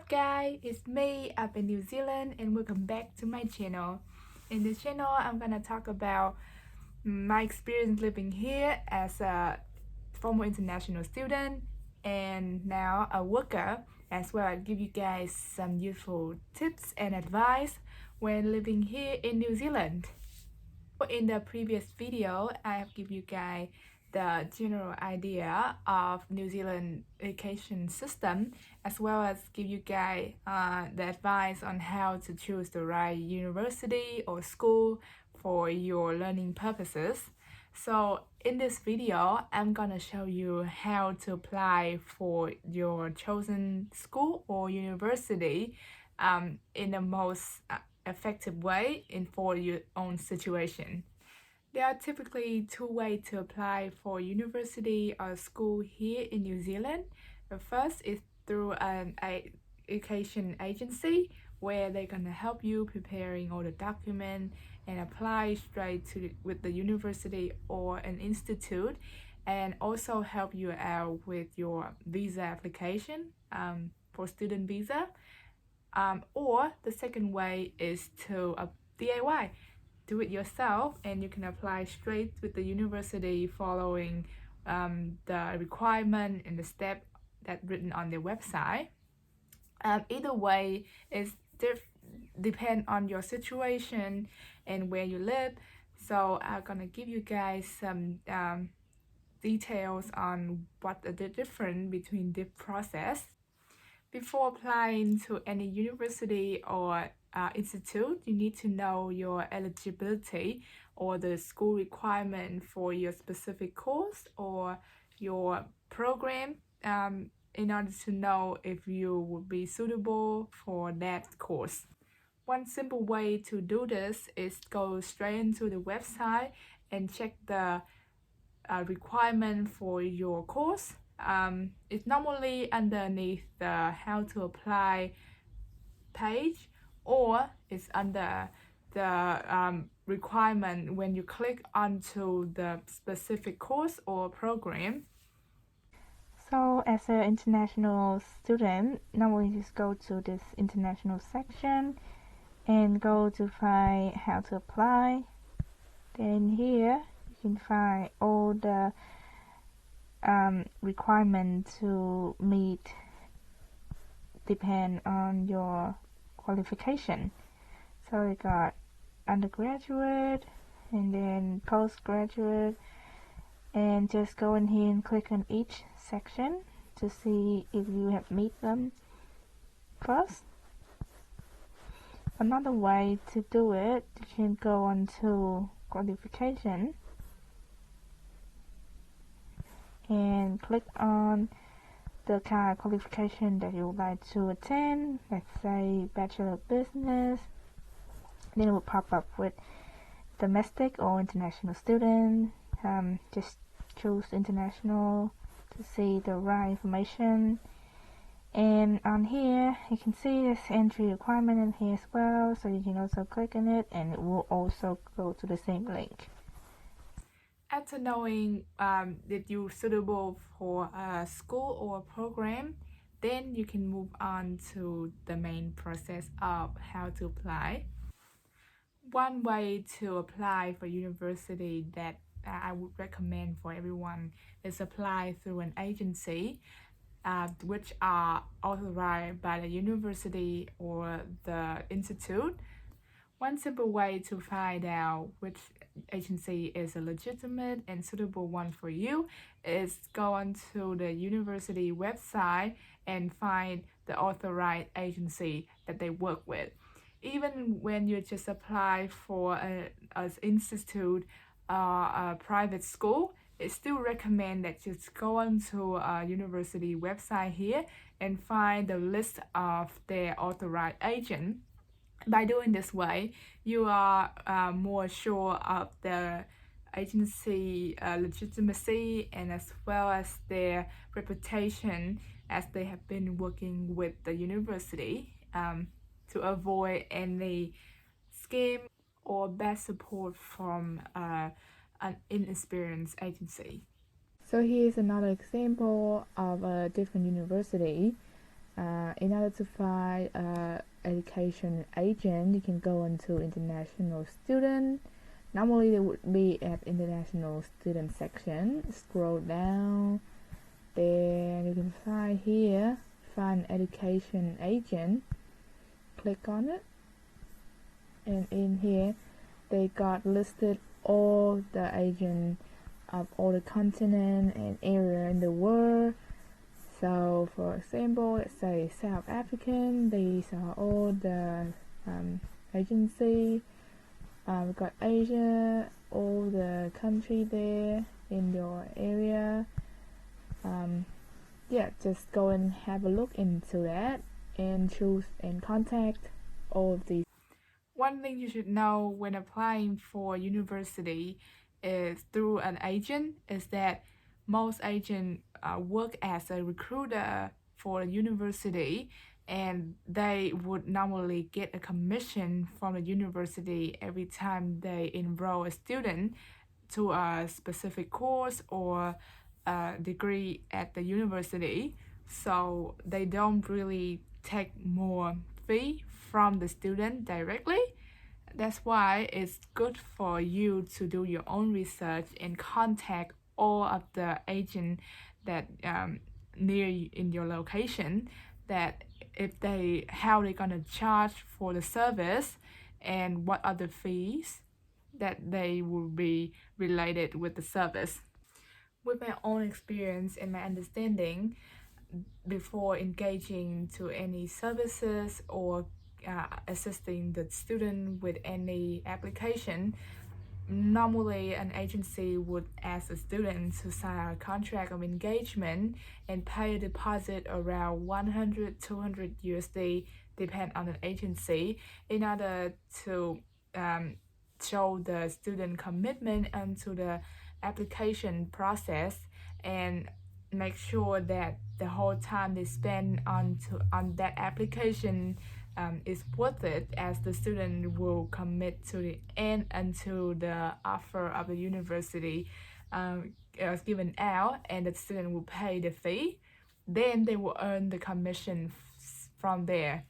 up guys, it's me up in New Zealand and welcome back to my channel. In this channel I'm gonna talk about my experience living here as a former international student and now a worker, as well as give you guys some useful tips and advice when living here in New Zealand. In the previous video I have given you guys the general idea of New Zealand education system, as well as give you guys the advice on how to choose the right university or school for your learning purposes. So in this video, I'm gonna show you how to apply for your chosen school or university in the most effective way for your own situation. There are typically two ways to apply for university or school here in New Zealand. The first is through an education agency where they're gonna help you preparing all the documents and apply straight with the university or an institute, and also help you out with your visa application for student visa. Or the second way is to DIY. Do it yourself, and you can apply straight with the university following the requirement and the step that written on their website. Either way is depend on your situation and where you live. So I'm gonna give you guys some details on what are the difference between the process. Before applying to any university or institute, you need to know your eligibility or the school requirement for your specific course or your program in order to know if you would be suitable for that course. One simple way to do this is go straight into the website and check the requirement for your course. It's normally underneath the how to apply page, or it's under the requirement when you click onto the specific course or program. So as an international student, normally just go to this international section and go to find how to apply. Then here you can find all the requirements to meet depend on your qualification. So we got undergraduate and then postgraduate, and just go in here and click on each section to see if you have meet them first. Another way to do it, you can go on to qualification and click on the kind of qualification that you would like to attend. Let's say Bachelor of Business. Then it will pop up with domestic or international student. Just choose international to see the right information. And on here you can see this entry requirement in here as well, so you can also click on it and it will also go to the same link. After knowing that you're suitable for a school or a program, then you can move on to the main process of how to apply. One way to apply for university that I would recommend for everyone is apply through an agency which are authorized by the university or the institute. One simple way to find out which agency is a legitimate and suitable one for you is go onto the university website and find the authorized agency that they work with. Even when you just apply for an institute or a private school, it still recommend that you just go onto a university website here and find the list of their authorized agent. By doing this way, you are more sure of the agency legitimacy and as well as their reputation, as they have been working with the university to avoid any scheme or bad support from an inexperienced agency. So here's another example of a different university. In order to find education agent, you can go into international student. Normally they would be at international student section. Scroll down, then you can find here, find education agent. Click on it, and in here they got listed all the agents of all the continent and area in the world. So for example, let's say South African, these are all the agency. We got Asia, all the country there in your area. Yeah, just go and have a look into that and choose and contact all of these. One thing you should know when applying for university is through an agent is that most agents work as a recruiter for a university, and they would normally get a commission from the university every time they enroll a student to a specific course or a degree at the university. So they don't really take more fee from the student directly. That's why it's good for you to do your own research and contact all of the agents that near you in your location, that if they how they're gonna charge for the service and what are the fees that they will be related with the service. With my own experience and my understanding, before engaging to any services or assisting the student with any application, normally an agency would ask the student to sign a contract of engagement and pay a deposit around 100-200 USD, depend on the agency, in order to show the student commitment into the application process and make sure that the whole time they spend on that application is worth it, as the student will commit to the end until the offer of the university is given out, and the student will pay the fee. Then they will earn the commission from there.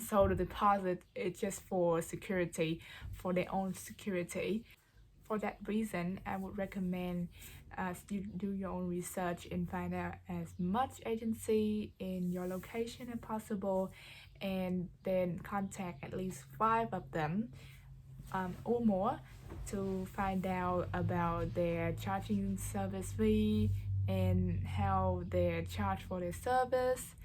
So the deposit is just for security, for their own security. For that reason, I would recommend you do your own research and find out as much agency in your location as possible, and then contact at least 5 of them or more to find out about their charging service fee and how they charge for their service,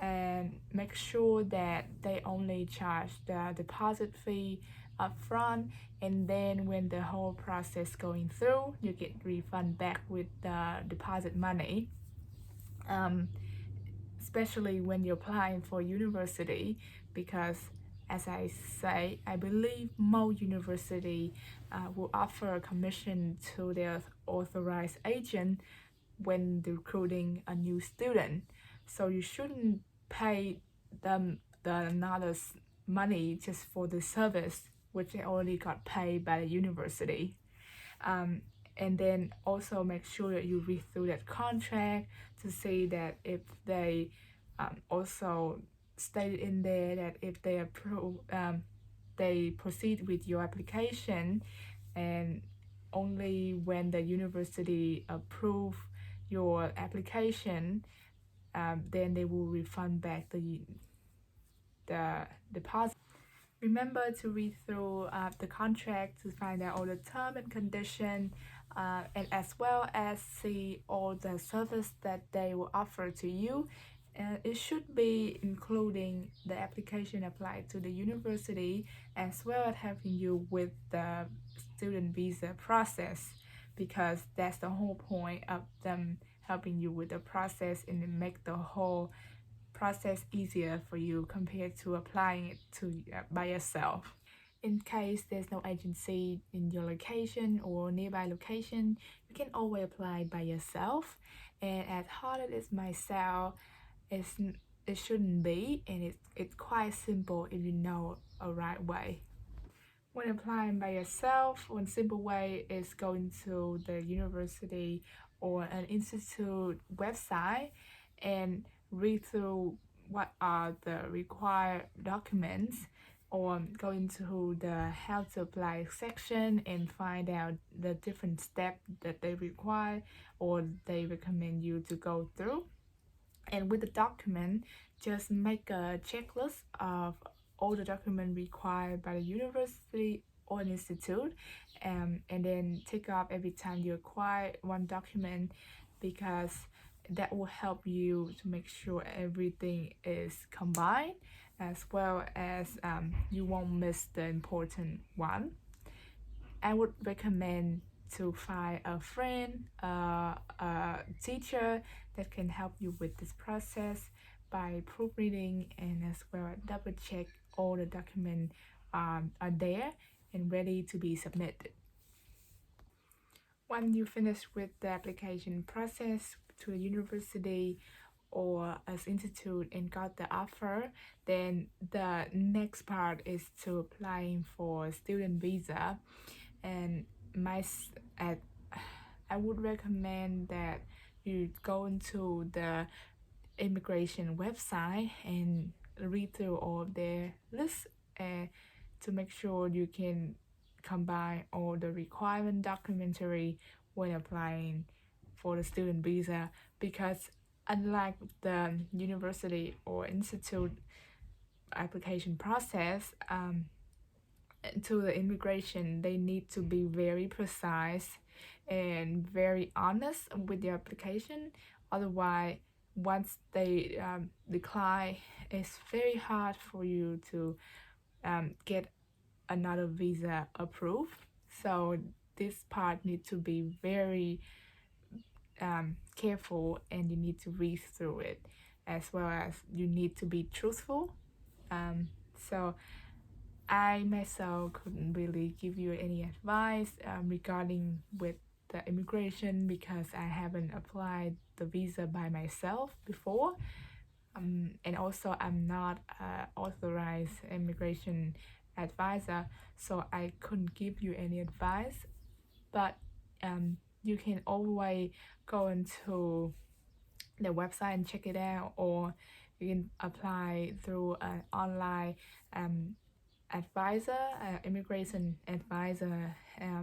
and make sure that they only charge the deposit fee upfront, and then when the whole process going through, you get refund back with the deposit money. Especially when you're applying for university, because as I say, I believe most university will offer a commission to their authorized agent when recruiting a new student. So you shouldn't pay them another money just for the service which they already got paid by the university. And then also make sure that you read through that contract to see that if they also stated in there that if they approve, they proceed with your application, and only when the university approve your application, then they will refund back the deposit. Remember to read through the contract to find out all the term and condition, and as well as see all the service that they will offer to you. And it should be including the application applied to the university, as well as helping you with the student visa process, because that's the whole point of them helping you with the process and make the whole process easier for you compared to applying it to by yourself. In case there's no agency in your location or nearby location, you can always apply by yourself. And as hard as it is myself, it shouldn't be, and it's quite simple if you know a right way. When applying by yourself, one simple way is going to the university or an institute website and read through what are the required documents, or go into the how to apply section and find out the different steps that they require or they recommend you to go through. And with the document, just make a checklist of all the documents required by the university or an institute, and then tick off every time you acquire one document, because that will help you to make sure everything is combined, as well as you won't miss the important one. I would recommend to find a friend, a teacher that can help you with this process by proofreading, and as well double check all the documents are there and ready to be submitted. When you finish with the application process to a university or as institute and got the offer, then the next part is to applying for student visa. And I would recommend that you go into the immigration website and read through all their lists to make sure you can combine all the requirement documentary when applying for the student visa, because unlike the university or institute application process, to the immigration, they need to be very precise and very honest with their application. Otherwise, once they decline, it's very hard for you to get another visa approved. So this part needs to be very careful, and you need to read through it, as well as you need to be truthful. So I myself couldn't really give you any advice regarding with the immigration, because I haven't applied the visa by myself before, and also I'm not authorized immigration advisor, so I couldn't give you any advice. But you can always go into the website and check it out, or you can apply through an online advisor, immigration advisor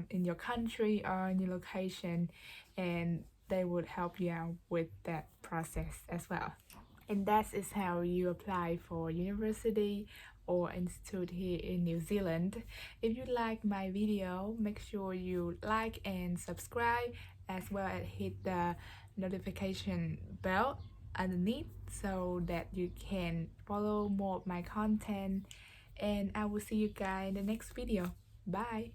in your country or in your location, and they would help you out with that process as well. And that is how you apply for university or institute here in New Zealand. If you like my video, make sure you like and subscribe, as well as hit the notification bell underneath so that you can follow more of my content. And I will see you guys in the next video. Bye.